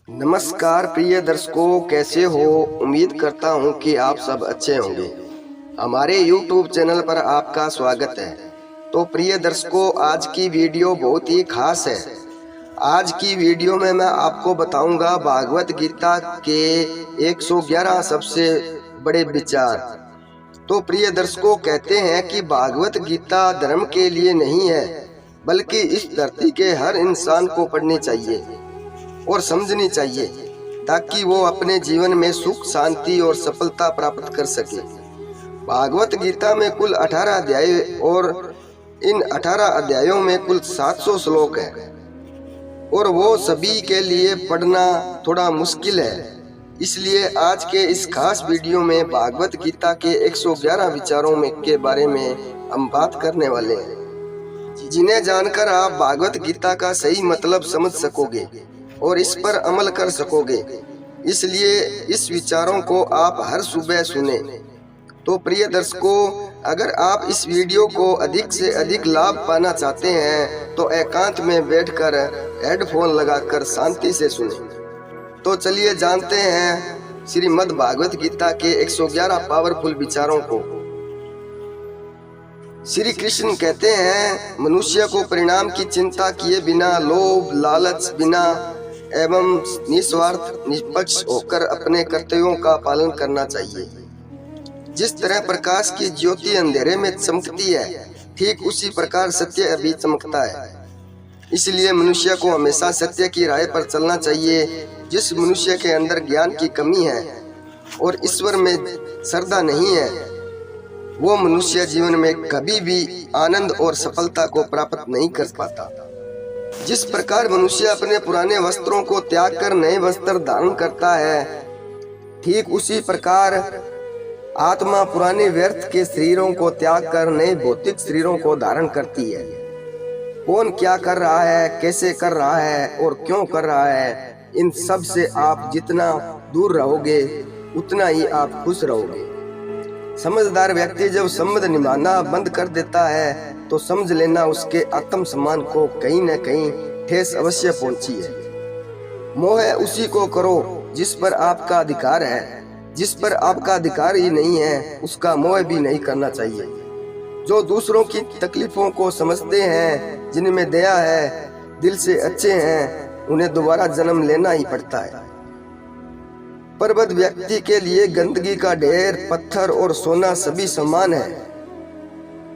नमस्कार प्रिय दर्शकों, कैसे हो? उम्मीद करता हूं कि आप सब अच्छे होंगे। हमारे YouTube चैनल पर आपका स्वागत है। तो प्रिय दर्शकों, आज की वीडियो बहुत ही खास है। आज की वीडियो में मैं आपको बताऊंगा भागवत गीता के 111 सबसे बड़े विचार। तो प्रिय दर्शकों, कहते हैं कि भागवत गीता धर्म के लिए नहीं है, बल्कि इस धरती के हर इंसान को पढ़नी चाहिए और समझनी चाहिए, ताकि वो अपने जीवन में सुख, शांति और सफलता प्राप्त कर सके। भागवत गीता में कुल 18 अध्याय और इन 18 अध्यायों में कुल 700 श्लोक हैं और वो सभी के लिए पढ़ना थोड़ा मुश्किल है। इसलिए आज के इस खास वीडियो में भागवत गीता के 111 विचारों में के बारे में हम बात करने वाले हैं, जिन्हें जानकर आप भागवत गीता का सही मतलब समझ सकोगे और इस पर अमल कर सकोगे। इसलिए इस विचारों को आप हर सुबह सुने। तो प्रिय दर्शकों, अगर आप इस वीडियो को अधिक से अधिक लाभ पाना चाहते हैं तो एकांत में बैठकर हेडफोन लगाकर शांति से सुने। तो चलिए जानते हैं श्रीमद् भागवत गीता के 111 पावरफुल विचारों को। श्री कृष्ण कहते हैं, मनुष्य को परिणाम की चिंता किए बिना, लोभ लालच बिना एवं निस्वार्थ निष्पक्ष होकर अपने कर्तव्यों का पालन करना चाहिए। जिस तरह प्रकाश की ज्योति अंधेरे में चमकती है, ठीक उसी प्रकार सत्य भी चमकता है। इसलिए मनुष्य को हमेशा सत्य की राह पर चलना चाहिए। जिस मनुष्य के अंदर ज्ञान की कमी है और ईश्वर में श्रद्धा नहीं है, वो मनुष्य जीवन में कभी भी आनंद और सफलता को प्राप्त नहीं कर पाता। जिस प्रकार मनुष्य अपने पुराने वस्त्रों को त्याग कर नए वस्त्र धारण करता है, ठीक उसी प्रकार आत्मा पुराने व्यर्थ के शरीरों को त्याग कर नए भौतिक शरीरों को धारण करती है। कौन क्या कर रहा है, कैसे कर रहा है और क्यों कर रहा है, इन सब से आप जितना दूर रहोगे उतना ही आप खुश रहोगे। समझदार व्यक्ति जब संबंध निभाना बंद कर देता है तो समझ लेना उसके आत्म सम्मान को कहीं न कहीं ठेस अवश्य पहुंची है। मोह उसी को करो जिस पर आपका अधिकार है। जिस पर आपका अधिकार ही नहीं है, उसका मोह भी नहीं करना चाहिए। जो दूसरों की तकलीफों को समझते हैं, जिनमें दया है, दिल से अच्छे हैं, उन्हें दोबारा जन्म लेना ही पड़ता है। परबद्ध व्यक्ति के लिए गंदगी का ढेर, पत्थर और सोना सभी समान है।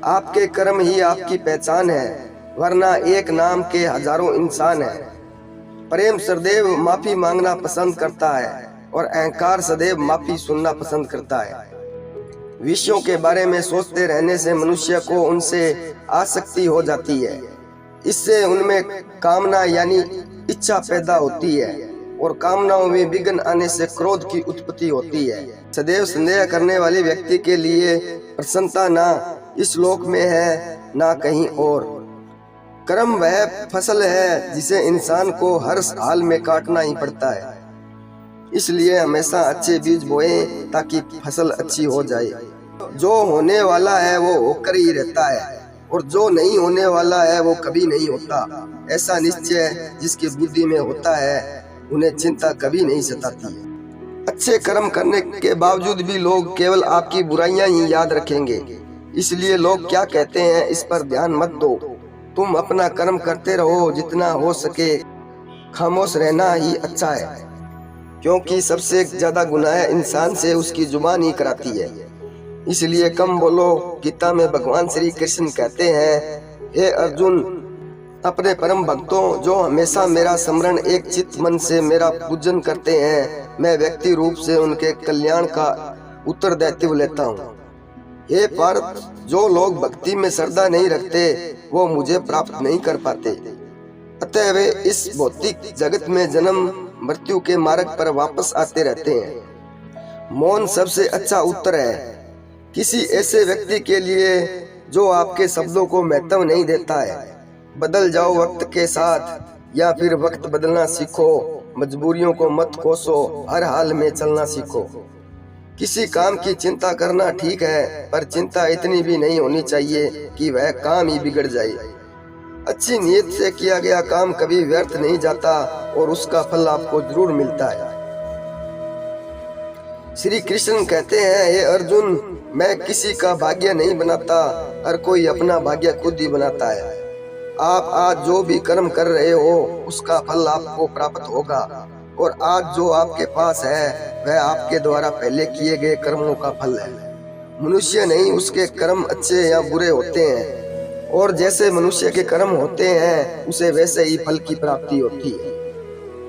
आपके कर्म ही आपकी पहचान है, वरना एक नाम के हजारों इंसान हैं। प्रेम सदैव माफी मांगना पसंद करता है और अहंकार सदैव माफी सुनना पसंद करता है। विषयों के बारे में सोचते रहने से मनुष्य को उनसे आसक्ति हो जाती है। इससे उनमें कामना यानी इच्छा पैदा होती है और कामनाओं में विघ्न आने से क्रोध की उत्पत्ति होती है। सदैव संदेह करने वाले व्यक्ति के लिए प्रसन्नता ना इस लोक में है ना कहीं और। कर्म वह फसल है जिसे इंसान को हर हाल में काटना ही पड़ता है। इसलिए हमेशा अच्छे बीज बोएं ताकि फसल अच्छी हो जाए। जो होने वाला है वो होकर ही रहता है और जो नहीं होने वाला है वो कभी नहीं होता। ऐसा निश्चय जिसकी बुद्धि में होता है, उन्हें चिंता कभी नहीं सताती है। अच्छे कर्म करने के बावजूद भी लोग केवल आपकी बुराइयां ही याद रखेंगे। इसलिए लोग क्या कहते हैं इस पर ध्यान मत दो। तुम अपना कर्म करते रहो, जितना हो सके खामोश रहना ही अच्छा है, क्योंकि सबसे ज्यादा गुनाह इंसान से उसकी जुबान ही कराती है। इसलिए कम बोलो। गीता में भगवान श्री कृष्ण कहते हैं, हे अर्जुन, अपने परम भक्तों जो हमेशा मेरा स्मरण एक चित्त मन से मेरा पूजन करते हैं, मैं व्यक्ति रूप से उनके कल्याण का उत्तरदायित्व लेता हूँ। हे पार्थ, जो लोग भक्ति में श्रद्धा नहीं रखते वो मुझे प्राप्त नहीं कर पाते। अतः वे इस भौतिक जगत में जन्म मृत्यु के मार्ग पर वापस आते रहते हैं। मौन सबसे अच्छा उत्तर है किसी ऐसे व्यक्ति के लिए जो आपके शब्दों को महत्व नहीं देता है। बदल जाओ वक्त के साथ या फिर वक्त बदलना सीखो। मजबूरियों को मत कोसो, हर हाल में चलना सीखो। किसी काम की चिंता करना ठीक है, पर चिंता इतनी भी नहीं होनी चाहिए कि वह काम ही बिगड़ जाए। अच्छी नीयत से किया गया काम कभी व्यर्थ नहीं जाता और उसका फल आपको जरूर मिलता है। श्री कृष्ण कहते हैं, हे अर्जुन, मैं किसी का भाग्य नहीं बनाता, हर कोई अपना भाग्य खुद ही बनाता है। आप आज जो भी कर्म कर रहे हो उसका फल आपको प्राप्त होगा और आज जो आपके पास है वह आपके द्वारा पहले किए गए कर्मों का फल है। मनुष्य नहीं, उसके कर्म अच्छे या बुरे होते हैं और जैसे मनुष्य के कर्म होते हैं उसे वैसे ही फल की प्राप्ति होती है।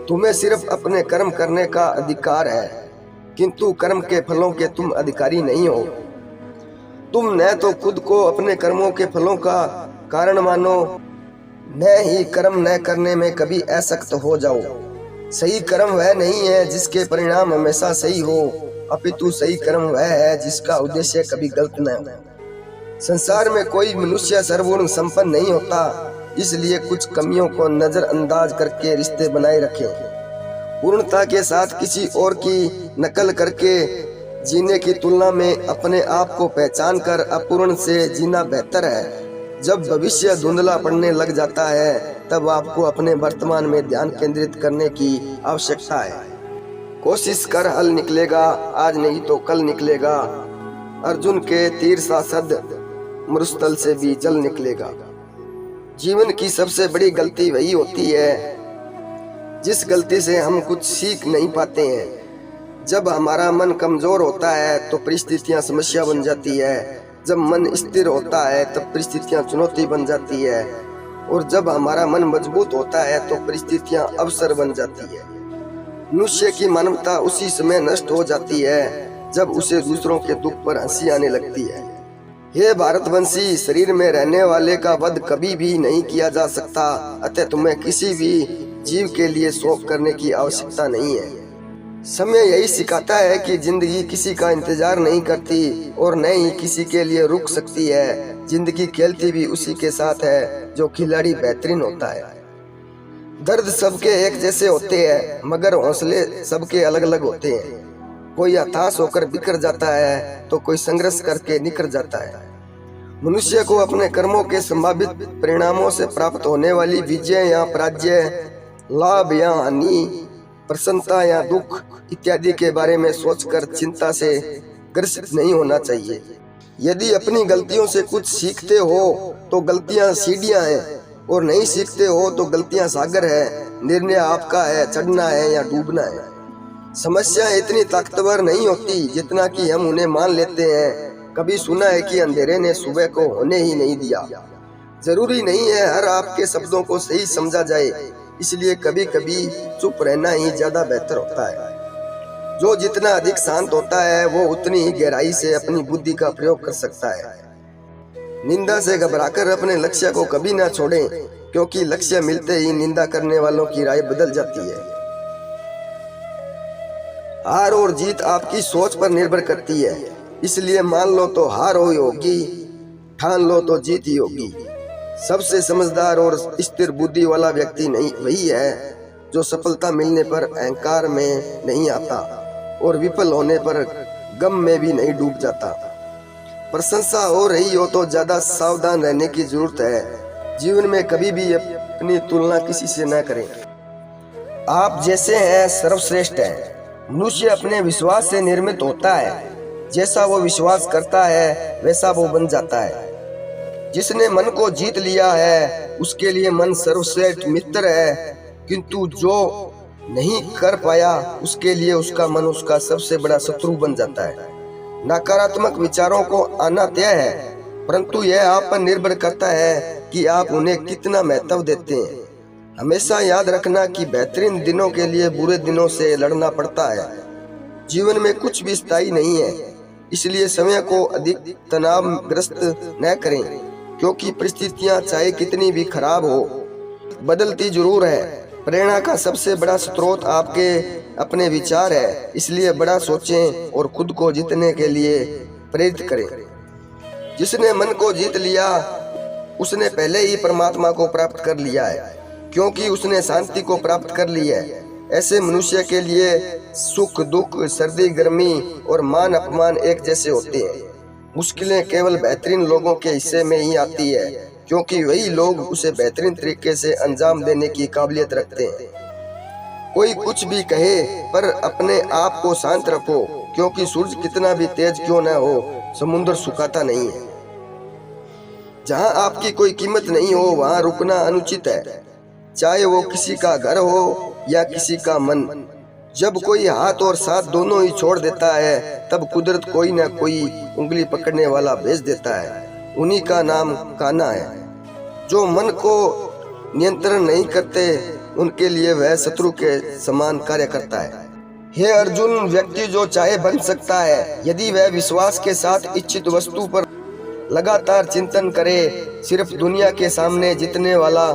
तुम्हें सिर्फ अपने कर्म करने का अधिकार है, किंतु कर्म के फलों के तुम अधिकारी नहीं हो। तुम न तो खुद को अपने कर्मों के फलों का कारण मानो, न ही कर्म न करने में कभी आसक्त हो जाओ। सही कर्म वह नहीं है जिसके परिणाम हमेशा सही हो, अपितु सही कर्म वह है जिसका उद्देश्य कभी गलत न हो। संसार में कोई मनुष्य सर्वगुण संपन्न नहीं होता, इसलिए कुछ कमियों को नजरअंदाज करके रिश्ते बनाए रखें। पूर्णता के साथ किसी और की नकल करके जीने की तुलना में अपने आप को पहचान कर अपूर्ण से जीना बेहतर है। जब भविष्य धुंधला पड़ने लग जाता है तब आपको अपने वर्तमान में ध्यान केंद्रित करने की आवश्यकता है। कोशिश कर हल निकलेगा, आज नहीं तो कल निकलेगा। अर्जुन के तीर सा सद मरुस्थल से भी जल निकलेगा। जीवन की सबसे बड़ी गलती वही होती है जिस गलती से हम कुछ सीख नहीं पाते हैं। जब हमारा मन कमजोर होता है तो परिस्थितियां समस्या बन जाती है, जब मन स्थिर होता है तब परिस्थितियां चुनौती बन जाती है और जब हमारा मन मजबूत होता है तो परिस्थितियां अवसर बन जाती है। मनुष्य की मानवता उसी समय नष्ट हो जाती है जब उसे दूसरों के दुख पर हंसी आने लगती है। हे भारतवंशी, शरीर में रहने वाले का वध कभी भी नहीं किया जा सकता, अतः तुम्हें किसी भी जीव के लिए शोक करने की आवश्यकता नहीं है। समय यही सिखाता है कि जिंदगी किसी का इंतजार नहीं करती और न ही किसी के लिए रुक सकती है। जिंदगी खेलती भी उसी के साथ है जो खिलाड़ी बेहतरीन होता है। दर्द सबके एक जैसे होते हैं मगर हौसले सबके अलग अलग होते हैं। कोई हताश होकर बिखर जाता है तो कोई संघर्ष करके निखर जाता है। मनुष्य को अपने कर्मों के संभावित परिणामों से प्राप्त होने वाली विजय या पराजय, लाभ या हानि, प्रसन्नता या दुख इत्यादि के बारे में सोचकर चिंता से ग्रसित नहीं होना चाहिए। यदि अपनी गलतियों से कुछ सीखते हो तो गलतियां सीढ़ियां हैं और नहीं सीखते हो तो गलतियां सागर है। निर्णय आपका है, चढ़ना है या डूबना है। समस्याएं इतनी ताकतवर नहीं होती जितना कि हम उन्हें मान लेते हैं। कभी सुना है कि अंधेरे ने सुबह को होने ही नहीं दिया। जरूरी नहीं है हर आपके शब्दों को सही समझा जाए, इसलिए कभी कभी चुप रहना ही ज्यादा बेहतर होता है। जो जितना अधिक शांत होता है वो उतनी ही गहराई से अपनी बुद्धि का प्रयोग कर सकता है। निंदा से घबराकर अपने लक्ष्य को कभी ना छोड़ें, क्योंकि लक्ष्य मिलते ही निंदा करने वालों की राय बदल जाती है। हार और जीत आपकी सोच पर निर्भर करती है, इसलिए मान लो तो हार ही होगी, ठान लो तो जीत ही होगी। सबसे समझदार और स्थिर बुद्धि वाला व्यक्ति नहीं वही है जो सफलता मिलने पर अहंकार में नहीं आता और विफल होने पर गम में भी नहीं डूब जाता। प्रशंसा हो रही हो तो ज्यादा सावधान रहने की जरूरत है। जीवन में कभी भी अपनी तुलना किसी से न करें। आप जैसे हैं सर्वश्रेष्ठ हैं। मनुष्य अपने विश्वास से निर्मित होता है। जैसा वो विश्वास करता है वैसा वो बन जाता है। जिसने मन को जीत लिया है उसके लिए मन सर्वश्रेष्ठ मित्र है, किंतु जो नहीं कर पाया उसके लिए उसका मन उसका सबसे बड़ा शत्रु बन जाता है। नकारात्मक विचारों को आना तय है, परंतु यह आप पर निर्भर करता है कि आप उन्हें कितना महत्व देते हैं। हमेशा याद रखना कि बेहतरीन दिनों के लिए बुरे दिनों से लड़ना पड़ता है। जीवन में कुछ भी स्थायी नहीं है, इसलिए समय को अधिक तनावग्रस्त न करें, क्योंकि परिस्थितियां चाहे कितनी भी खराब हो बदलती जरूर है। प्रेरणा का सबसे बड़ा स्रोत आपके अपने विचार है, इसलिए बड़ा सोचें और खुद को जीतने के लिए प्रेरित करें। जिसने मन को जीत लिया उसने पहले ही परमात्मा को प्राप्त कर लिया है, क्योंकि उसने शांति को प्राप्त कर ली है। ऐसे मनुष्य के लिए सुख दुख, सर्दी गर्मी और मान अपमान एक जैसे होते हैं। मुश्किलें केवल बेहतरीन लोगों के हिस्से में ही आती है, क्योंकि वही लोग उसे बेहतरीन तरीके से अंजाम देने की काबिलियत रखते हैं। कोई कुछ भी कहे पर अपने आप को शांत रखो, क्योंकि सूरज कितना भी तेज क्यों न हो, समुद्र सुखाता नहीं है। जहाँ आपकी कोई कीमत नहीं हो वहाँ रुकना अनुचित है, चाहे वो किसी का घर हो या किसी का मन। जब कोई हाथ और साथ दोनों ही छोड़ देता है तब कुदरत कोई न कोई उंगली पकड़ने वाला भेज देता है। उन्हीं का नाम कान्हा है। जो मन को नियंत्रण नहीं करते उनके लिए वह शत्रु के समान कार्य करता है। हे अर्जुन, व्यक्ति जो चाहे बन सकता है यदि वह विश्वास के साथ इच्छित वस्तु पर लगातार चिंतन करे। सिर्फ दुनिया के सामने जीतने वाला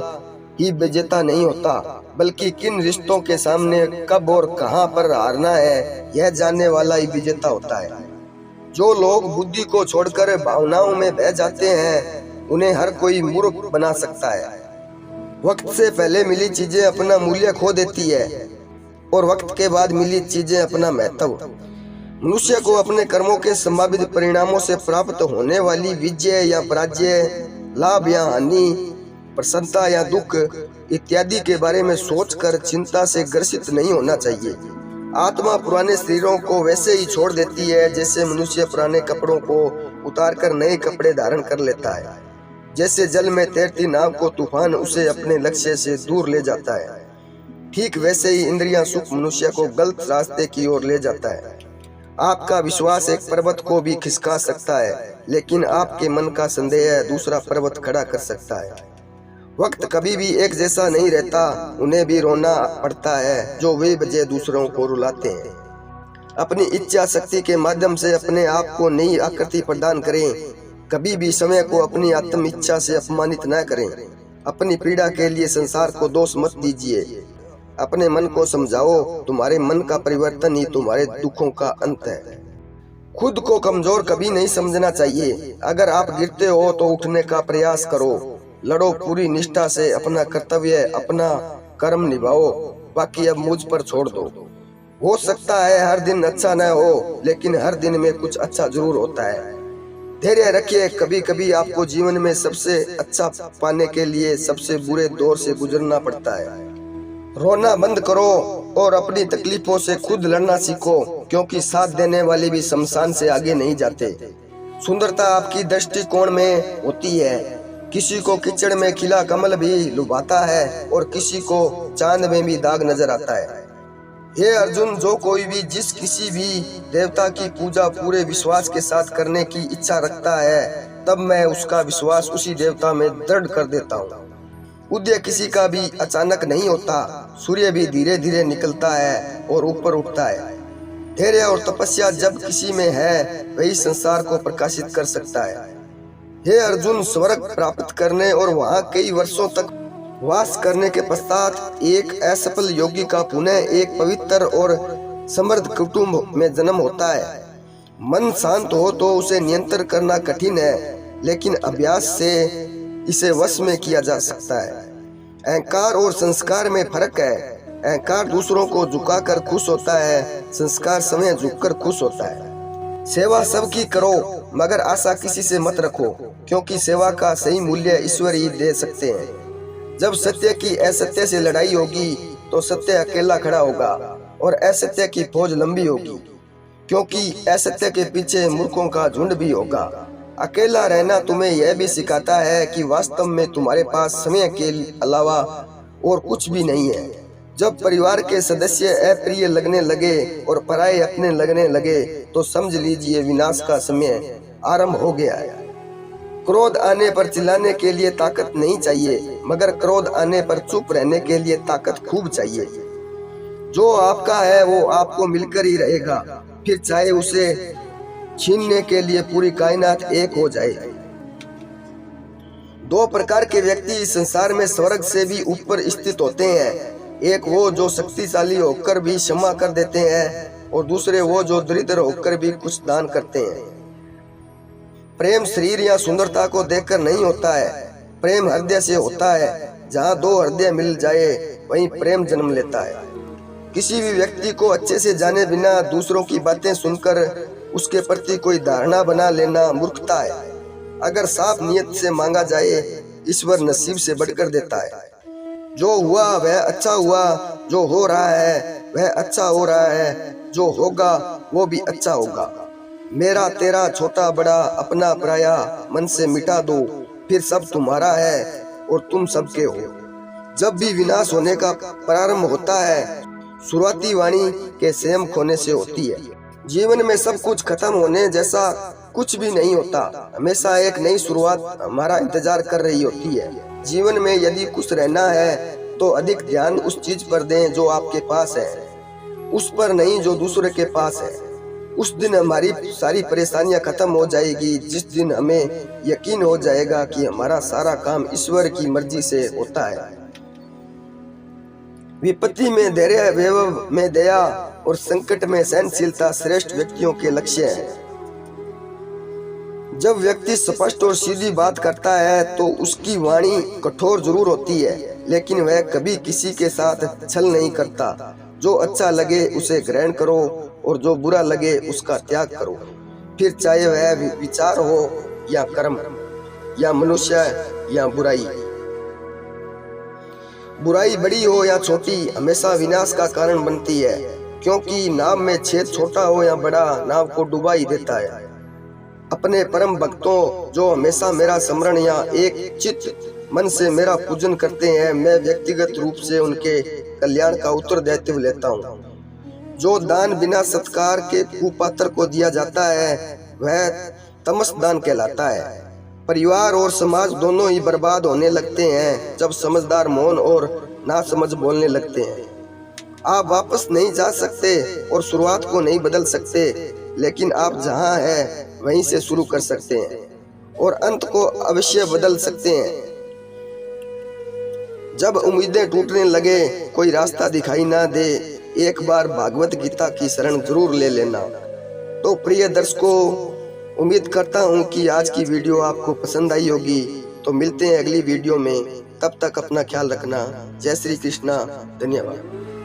ही विजेता नहीं होता, बल्कि किन रिश्तों के सामने कब और कहां पर हारना है यह जानने वाला ही विजेता होता है। जो लोग बुद्धि को छोड़कर भावनाओं में बह जाते हैं उन्हें हर कोई मूर्ख बना सकता है। वक्त से पहले मिली चीजें अपना मूल्य खो देती है और वक्त के बाद मिली चीजें अपना महत्व। मनुष्य को अपने कर्मों के संभावित परिणामों से प्राप्त होने वाली विजय या पराजय, लाभ या हानि, प्रसन्नता या दुख इत्यादि के बारे में सोचकर चिंता से ग्रसित नहीं होना चाहिए। आत्मा पुराने शरीरों को वैसे ही छोड़ देती है जैसे मनुष्य पुराने कपड़ों को उतारकर नए कपड़े धारण कर लेता है। जैसे जल में तैरती नाव को तूफान उसे अपने लक्ष्य से दूर ले जाता है, ठीक वैसे ही इंद्रियां सुख मनुष्य को गलत रास्ते की ओर ले जाता है। आपका विश्वास एक पर्वत को भी खिसका सकता है, लेकिन आपके मन का संदेह दूसरा पर्वत खड़ा कर सकता है। वक्त कभी भी एक जैसा नहीं रहता, उन्हें भी रोना पड़ता है जो वे वजह दूसरों को रुलाते हैं। अपनी इच्छा शक्ति के माध्यम से अपने आप को नई आकृति प्रदान करें। कभी भी समय को अपनी आत्म इच्छा से अपमानित न करें। अपनी पीड़ा के लिए संसार को दोष मत दीजिए। अपने मन को समझाओ, तुम्हारे मन का परिवर्तन ही तुम्हारे दुखों का अंत है। खुद को कमजोर कभी नहीं समझना चाहिए। अगर आप गिरते हो तो उठने का प्रयास करो। लड़ो पूरी निष्ठा से अपना कर्तव्य, अपना कर्म निभाओ, बाकी अब मुझ पर छोड़ दो। हो सकता है हर दिन अच्छा न हो, लेकिन हर दिन में कुछ अच्छा जरूर होता है। धैर्य रखिए, कभी कभी आपको जीवन में सबसे अच्छा पाने के लिए सबसे बुरे दौर से गुजरना पड़ता है। रोना बंद करो और अपनी तकलीफों से खुद लड़ना सीखो, क्योंकि साथ देने वाले भी शमशान से आगे नहीं जाते। सुंदरता आपकी दृष्टिकोण में होती है। किसी को कीचड़ में खिला कमल भी लुभाता है और किसी को चांद में भी दाग नजर आता है। हे अर्जुन, जो कोई भी जिस किसी भी देवता की पूजा पूरे विश्वास के साथ करने की इच्छा रखता है, तब मैं उसका विश्वास उसी देवता में दृढ़ कर देता हूँ। उदय किसी का भी अचानक नहीं होता। सूर्य भी धीरे धीरे निकलता है और ऊपर उठता है। धैर्य और तपस्या जब किसी में है वही संसार को प्रकाशित कर सकता है। हे अर्जुन, स्वर्ग प्राप्त करने और वहाँ कई वर्षों तक वास करने के पश्चात एक असफल योगी का पुनः एक पवित्र और समृद्ध कुटुंब में जन्म होता है। मन शांत हो तो उसे नियंत्रण करना कठिन है, लेकिन अभ्यास से इसे वश में किया जा सकता है। अहंकार और संस्कार में फर्क है। अहंकार दूसरों को झुकाकर खुश होता है, संस्कार स्वयं झुककर खुश होता है। सेवा सबकी करो, मगर आशा किसी से मत रखो, क्योंकि सेवा का सही मूल्य ईश्वर ही दे सकते हैं। जब सत्य की असत्य से लड़ाई होगी तो सत्य अकेला खड़ा होगा और असत्य की फौज लंबी होगी, क्योंकि असत्य के पीछे मूर्खों का झुंड भी होगा। अकेला रहना तुम्हें यह भी सिखाता है कि वास्तव में तुम्हारे पास समय के अलावा और कुछ भी नहीं है। जब परिवार के सदस्य अप्रिय लगने लगे और पराये अपने लगने लगे तो समझ लीजिए विनाश का समय आरंभ हो गया है। क्रोध आने पर चिल्लाने के लिए ताकत नहीं चाहिए, मगर क्रोध आने पर चुप रहने के लिए ताकत खूब चाहिए। जो आपका है वो आपको मिलकर ही रहेगा, फिर चाहे उसे छीनने के लिए पूरी कायनात एक हो जाए। दो प्रकार के व्यक्ति इस संसार में स्वर्ग से भी ऊपर स्थित होते हैं। एक वो जो शक्तिशाली होकर भी क्षमा कर देते हैं और दूसरे वो जो दरिद्र होकर भी कुछ दान करते हैं। प्रेम शरीर या सुंदरता को देखकर नहीं होता है, प्रेम हृदय से होता है। जहाँ दो हृदय मिल जाए वहीं प्रेम जन्म लेता है। किसी भी व्यक्ति को अच्छे से जाने बिना दूसरों की बातें सुनकर उसके प्रति कोई धारणा बना लेना मूर्खता है। अगर साफ नियत से मांगा जाए ईश्वर नसीब से बढ़कर देता है। जो हुआ वह अच्छा हुआ, जो हो रहा है वह अच्छा हो रहा है, जो होगा वो भी अच्छा होगा। मेरा तेरा छोटा बड़ा अपना पराया मन से मिटा दो, फिर सब तुम्हारा है और तुम सबके हो। जब भी विनाश होने का प्रारंभ होता है, शुरुआती वाणी के संयम खोने से होती है। जीवन में सब कुछ खत्म होने जैसा कुछ भी नहीं होता। हमेशा एक नई शुरुआत हमारा इंतजार कर रही होती है। जीवन में यदि खुश रहना है तो अधिक ध्यान उस चीज पर दें जो आपके पास है, उस पर नहीं जो दूसरे के पास है। उस दिन हमारी सारी परेशानियां खत्म हो जाएगी, जिस दिन हमें यकीन हो जाएगा कि हमारा सारा काम ईश्वर की मर्जी से होता है। विपत्ति में धैर्य, वैभव में दया और संकट में सहनशीलता श्रेष्ठ व्यक्तियों के लक्ष्य हैं। जब व्यक्ति स्पष्ट और सीधी बात करता है तो उसकी वाणी कठोर जरूर होती है, लेकिन वह कभी किसी के साथ छल नहीं करता। जो अच्छा लगे उसे ग्रहण करो और जो बुरा लगे उसका त्याग करो। फिर चाहे वह विचार हो या कर्म या मनुष्य या बुराई, बुराई बड़ी हो या छोटी हमेशा विनाश का कारण बनती है, क्योंकि नाव में छेद छोटा हो या बड़ा नाव को डुबा ही देता है। अपने परम भक्तों जो हमेशा मेरा स्मरण या एक चित्त मन से मेरा पूजन करते हैं, मैं व्यक्तिगत रूप से उनके कल्याण का उत्तरदायित्व लेता हूँ। जो दान बिना सत्कार के कुपात्र को दिया जाता है वह तमस दान कहलाता है। परिवार और समाज दोनों ही बर्बाद होने लगते हैं जब समझदार मौन और नासमझ बोलने लगते हैं। आप वापस नहीं जा सकते और शुरुआत को नहीं बदल सकते, लेकिन आप जहाँ हैं वहीं से शुरू कर सकते हैं और अंत को अवश्य बदल सकते हैं। जब उम्मीदें टूटने लगे, कोई रास्ता दिखाई ना दे, एक बार भागवत गीता की शरण जरूर ले लेना। तो प्रिय दर्शकों, उम्मीद करता हूँ कि आज की वीडियो आपको पसंद आई होगी। तो मिलते हैं अगली वीडियो में, तब तक अपना ख्याल रखना। जय श्री कृष्णा, धन्यवाद।